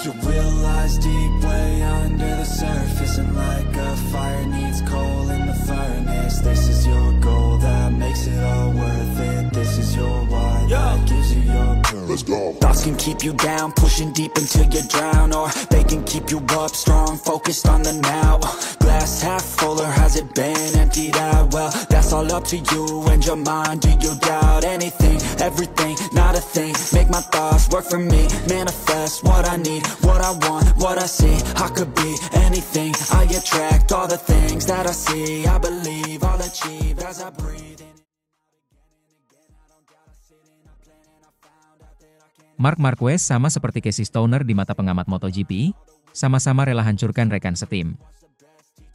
You realize deep way under the surface, and like a fire needs coal in the furnace. This is your goal that makes it all worth it. This is your why that gives you your purpose. Let's go. Thoughts can keep you down, pushing deep until you drown, or they can keep you up strong, focused on the now. Glass half full, or has it been emptied out? Well, that's all up to you and your mind. Do you doubt anything, everything, not a thing? Make my thoughts work for me, manifest what I need, what I want, what I see. I could be anything, I attract all the things that I see. I believe I'll achieve as I breathe in. Marc Marquez sama seperti Casey Stoner di mata pengamat MotoGP, sama-sama rela hancurkan rekan setim.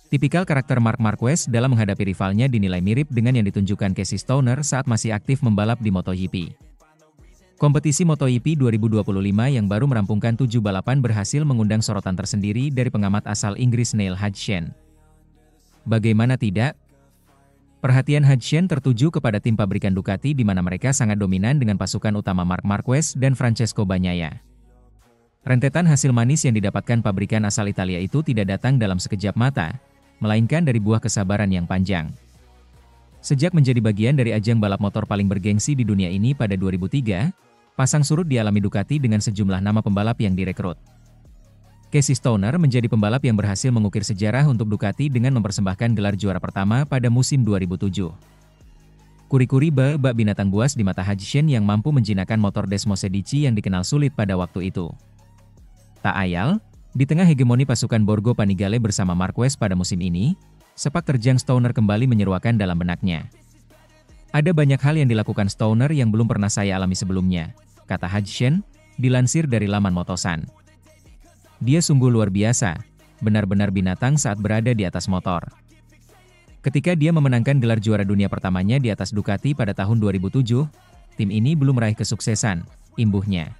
Tipikal karakter Marc Marquez dalam menghadapi rivalnya dinilai mirip dengan yang ditunjukkan Casey Stoner saat masih aktif membalap di MotoGP. Kompetisi MotoGP 2025 yang baru merampungkan 7 balapan berhasil mengundang sorotan tersendiri dari pengamat asal Inggris Neil Hodgson. Bagaimana tidak? Perhatian Hodgson tertuju kepada tim pabrikan Ducati di mana mereka sangat dominan dengan pasukan utama Marc Marquez dan Francesco Bagnaia. Rentetan hasil manis yang didapatkan pabrikan asal Italia itu tidak datang dalam sekejap mata, melainkan dari buah kesabaran yang panjang. Sejak menjadi bagian dari ajang balap motor paling bergengsi di dunia ini pada 2003, pasang surut dialami Ducati dengan sejumlah nama pembalap yang direkrut. Casey Stoner menjadi pembalap yang berhasil mengukir sejarah untuk Ducati dengan mempersembahkan gelar juara pertama pada musim 2007. Kuri-kuri bak binatang buas di mata Hodgson yang mampu menjinakkan motor Desmosedici yang dikenal sulit pada waktu itu. Tak ayal, di tengah hegemoni pasukan Borgo Panigale bersama Marquez pada musim ini, sepak terjang Stoner kembali menyeruakan dalam benaknya. Ada banyak hal yang dilakukan Stoner yang belum pernah saya alami sebelumnya, kata Hodgson, dilansir dari laman Motosan. Dia sungguh luar biasa, benar-benar binatang saat berada di atas motor. Ketika dia memenangkan gelar juara dunia pertamanya di atas Ducati pada tahun 2007, tim ini belum meraih kesuksesan, imbuhnya.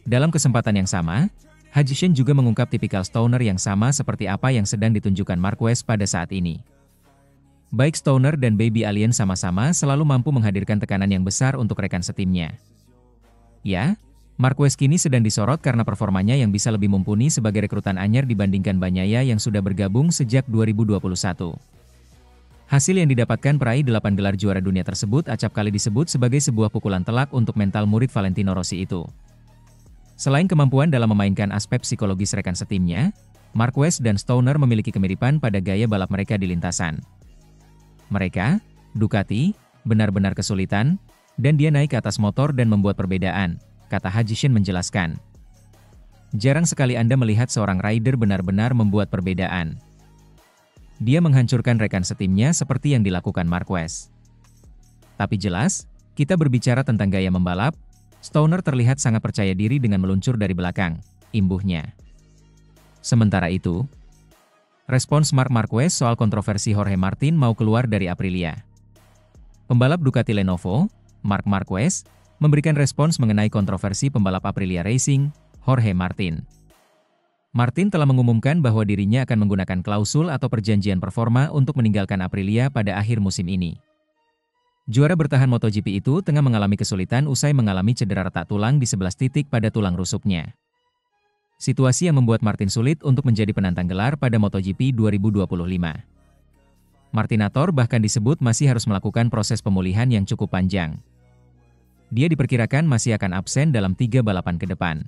Dalam kesempatan yang sama, Hodgson juga mengungkap tipikal Stoner yang sama seperti apa yang sedang ditunjukkan Marquez pada saat ini. Baik Stoner dan Baby Alien sama-sama selalu mampu menghadirkan tekanan yang besar untuk rekan setimnya. Ya, Marquez kini sedang disorot karena performanya yang bisa lebih mumpuni sebagai rekrutan anyar dibandingkan Bagnaia yang sudah bergabung sejak 2021. Hasil yang didapatkan peraih 8 gelar juara dunia tersebut acap kali disebut sebagai sebuah pukulan telak untuk mental murid Valentino Rossi itu. Selain kemampuan dalam memainkan aspek psikologis rekan setimnya, Marquez dan Stoner memiliki kemiripan pada gaya balap mereka di lintasan. Mereka, Ducati, benar-benar kesulitan, dan dia naik ke atas motor dan membuat perbedaan, kata Hodgson menjelaskan. Jarang sekali Anda melihat seorang rider benar-benar membuat perbedaan. Dia menghancurkan rekan setimnya seperti yang dilakukan Marquez. Tapi jelas, kita berbicara tentang gaya membalap, Stoner terlihat sangat percaya diri dengan meluncur dari belakang, imbuhnya. Sementara itu, respons Marc Marquez soal kontroversi Jorge Martin mau keluar dari Aprilia. Pembalap Ducati Lenovo, Marc Marquez, memberikan respons mengenai kontroversi pembalap Aprilia Racing, Jorge Martin. Martin telah mengumumkan bahwa dirinya akan menggunakan klausul atau perjanjian performa untuk meninggalkan Aprilia pada akhir musim ini. Juara bertahan MotoGP itu tengah mengalami kesulitan usai mengalami cedera retak tulang di 11 titik pada tulang rusuknya. Situasi yang membuat Martin sulit untuk menjadi penantang gelar pada MotoGP 2025. Martinator bahkan disebut masih harus melakukan proses pemulihan yang cukup panjang. Dia diperkirakan masih akan absen dalam 3 balapan ke depan.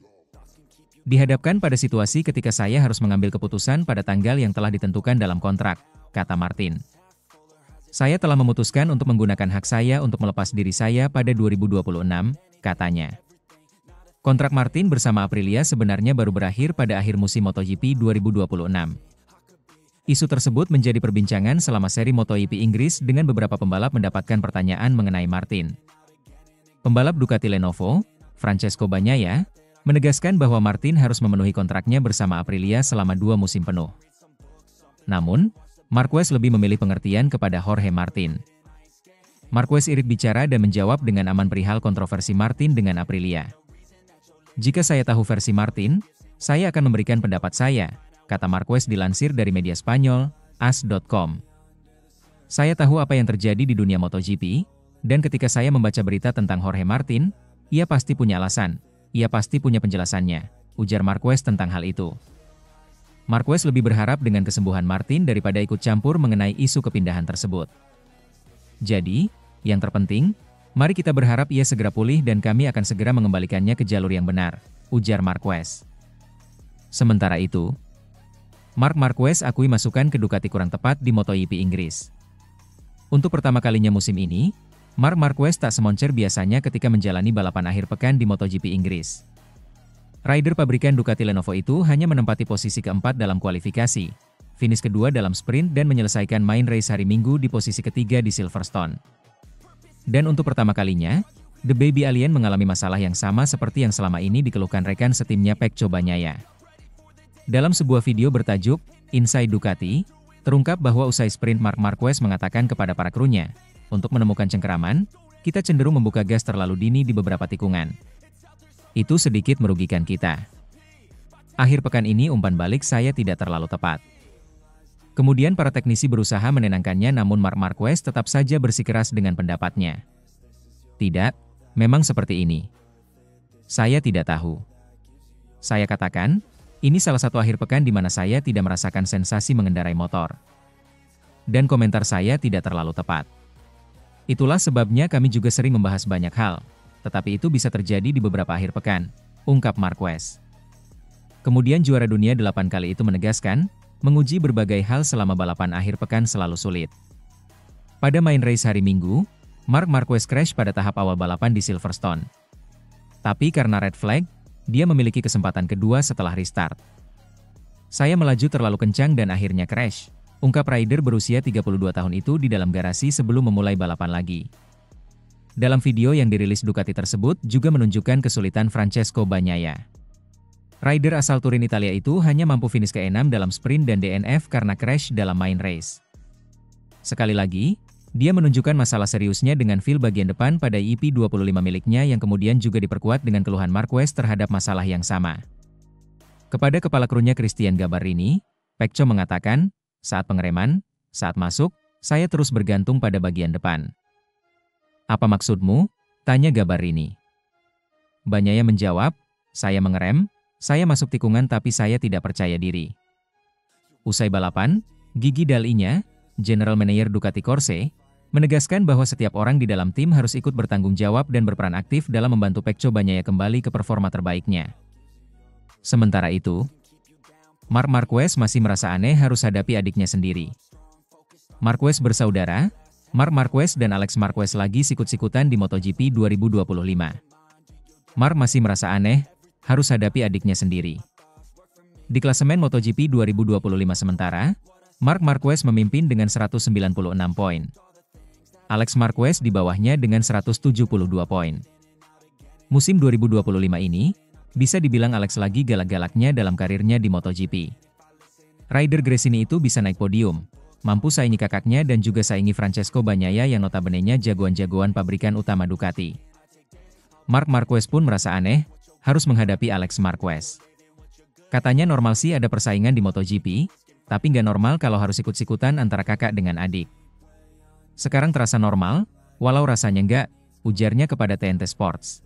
Dihadapkan pada situasi ketika saya harus mengambil keputusan pada tanggal yang telah ditentukan dalam kontrak, kata Martin. Saya telah memutuskan untuk menggunakan hak saya untuk melepas diri saya pada 2026, katanya. Kontrak Martin bersama Aprilia sebenarnya baru berakhir pada akhir musim MotoGP 2026. Isu tersebut menjadi perbincangan selama seri MotoGP Inggris dengan beberapa pembalap mendapatkan pertanyaan mengenai Martin. Pembalap Ducati Lenovo, Francesco Bagnaia, menegaskan bahwa Martin harus memenuhi kontraknya bersama Aprilia selama 2 musim penuh. Namun, Marquez lebih memilih pengertian kepada Jorge Martin. Marquez irit bicara dan menjawab dengan aman perihal kontroversi Martin dengan Aprilia. Jika saya tahu versi Martin, saya akan memberikan pendapat saya, kata Marquez dilansir dari media Spanyol, AS.com. Saya tahu apa yang terjadi di dunia MotoGP, dan ketika saya membaca berita tentang Jorge Martin, ia pasti punya alasan, ia pasti punya penjelasannya, ujar Marquez tentang hal itu. Marquez lebih berharap dengan kesembuhan Martin daripada ikut campur mengenai isu kepindahan tersebut. Jadi, yang terpenting, mari kita berharap ia segera pulih dan kami akan segera mengembalikannya ke jalur yang benar, ujar Marquez. Sementara itu, Marc Marquez akui masukan ke Ducati kurang tepat di MotoGP Inggris. Untuk pertama kalinya musim ini, Marc Marquez tak semoncer biasanya ketika menjalani balapan akhir pekan di MotoGP Inggris. Rider pabrikan Ducati Lenovo itu hanya menempati posisi keempat dalam kualifikasi, finish kedua dalam sprint dan menyelesaikan main race hari Minggu di posisi ketiga di Silverstone. Dan untuk pertama kalinya, The Baby Alien mengalami masalah yang sama seperti yang selama ini dikeluhkan rekan setimnya Pecco Bagnaia. Dalam sebuah video bertajuk Inside Ducati, terungkap bahwa usai sprint Marc Marquez mengatakan kepada para krunya, untuk menemukan cengkeraman, kita cenderung membuka gas terlalu dini di beberapa tikungan. Itu sedikit merugikan kita. Akhir pekan ini umpan balik saya tidak terlalu tepat. Kemudian para teknisi berusaha menenangkannya namun Marc Marquez tetap saja bersikeras dengan pendapatnya. Tidak, memang seperti ini. Saya tidak tahu. Saya katakan, ini salah satu akhir pekan di mana saya tidak merasakan sensasi mengendarai motor. Dan komentar saya tidak terlalu tepat. Itulah sebabnya kami juga sering membahas banyak hal. Tetapi itu bisa terjadi di beberapa akhir pekan, ungkap Marquez. Kemudian juara dunia 8 kali itu menegaskan, menguji berbagai hal selama balapan akhir pekan selalu sulit. Pada main race hari Minggu, Marc Marquez crash pada tahap awal balapan di Silverstone. Tapi karena red flag, dia memiliki kesempatan kedua setelah restart. Saya melaju terlalu kencang dan akhirnya crash, ungkap rider berusia 32 tahun itu di dalam garasi sebelum memulai balapan lagi. Dalam video yang dirilis Ducati tersebut juga menunjukkan kesulitan Francesco Bagnaia. Rider asal Turin Italia itu hanya mampu finish ke-6 dalam sprint dan DNF karena crash dalam main race. Sekali lagi, dia menunjukkan masalah seriusnya dengan feel bagian depan pada EP25 miliknya yang kemudian juga diperkuat dengan keluhan Marquez terhadap masalah yang sama. Kepada kepala krunya Christian Gabarrini, Pecco mengatakan, saat pengereman, saat masuk, saya terus bergantung pada bagian depan. Apa maksudmu? Tanya Gabarrini. Bagnaia menjawab, saya mengerem, saya masuk tikungan tapi saya tidak percaya diri. Usai balapan, Gigi Dall'Igna, General Manager Ducati Corse, menegaskan bahwa setiap orang di dalam tim harus ikut bertanggung jawab dan berperan aktif dalam membantu Pecco Bagnaia kembali ke performa terbaiknya. Sementara itu, Marc Marquez masih merasa aneh harus hadapi adiknya sendiri. Marquez bersaudara, Marc Marquez dan Alex Marquez lagi sikut-sikutan di MotoGP 2025. Marc masih merasa aneh, harus hadapi adiknya sendiri. Di klasemen MotoGP 2025 sementara, Marc Marquez memimpin dengan 196 poin. Alex Marquez di bawahnya dengan 172 poin. Musim 2025 ini, bisa dibilang Alex lagi galak-galaknya dalam karirnya di MotoGP. Rider Gresini itu bisa naik podium, mampu saingi kakaknya dan juga saingi Francesco Bagnaia yang notabene-nya jagoan-jagoan pabrikan utama Ducati. Marc Marquez pun merasa aneh, harus menghadapi Alex Marquez. Katanya normal sih ada persaingan di MotoGP, tapi nggak normal kalau harus ikut-sikutan antara kakak dengan adik. Sekarang terasa normal, walau rasanya nggak, ujarnya kepada TNT Sports.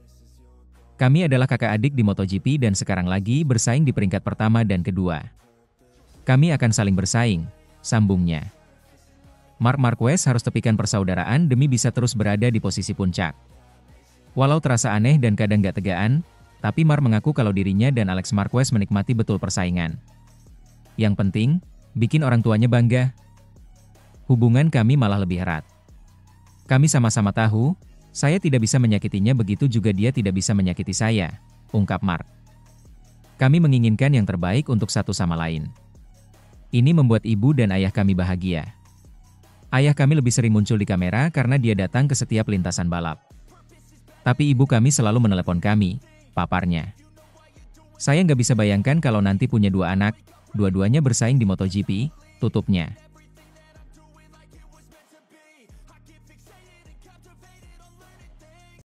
Kami adalah kakak adik di MotoGP dan sekarang lagi bersaing di peringkat pertama dan kedua. Kami akan saling bersaing, sambungnya. Marc Marquez harus tepikan persaudaraan demi bisa terus berada di posisi puncak. Walau terasa aneh dan kadang gak tegaan, tapi Marc mengaku kalau dirinya dan Alex Marquez menikmati betul persaingan. Yang penting, bikin orang tuanya bangga. Hubungan kami malah lebih erat. Kami sama-sama tahu, saya tidak bisa menyakitinya begitu juga dia tidak bisa menyakiti saya, ungkap Marc. Kami menginginkan yang terbaik untuk satu sama lain. Ini membuat ibu dan ayah kami bahagia. Ayah kami lebih sering muncul di kamera karena dia datang ke setiap lintasan balap. Tapi ibu kami selalu menelepon kami, paparnya. Saya nggak bisa bayangkan kalau nanti punya 2 anak, dua-duanya bersaing di MotoGP, tutupnya.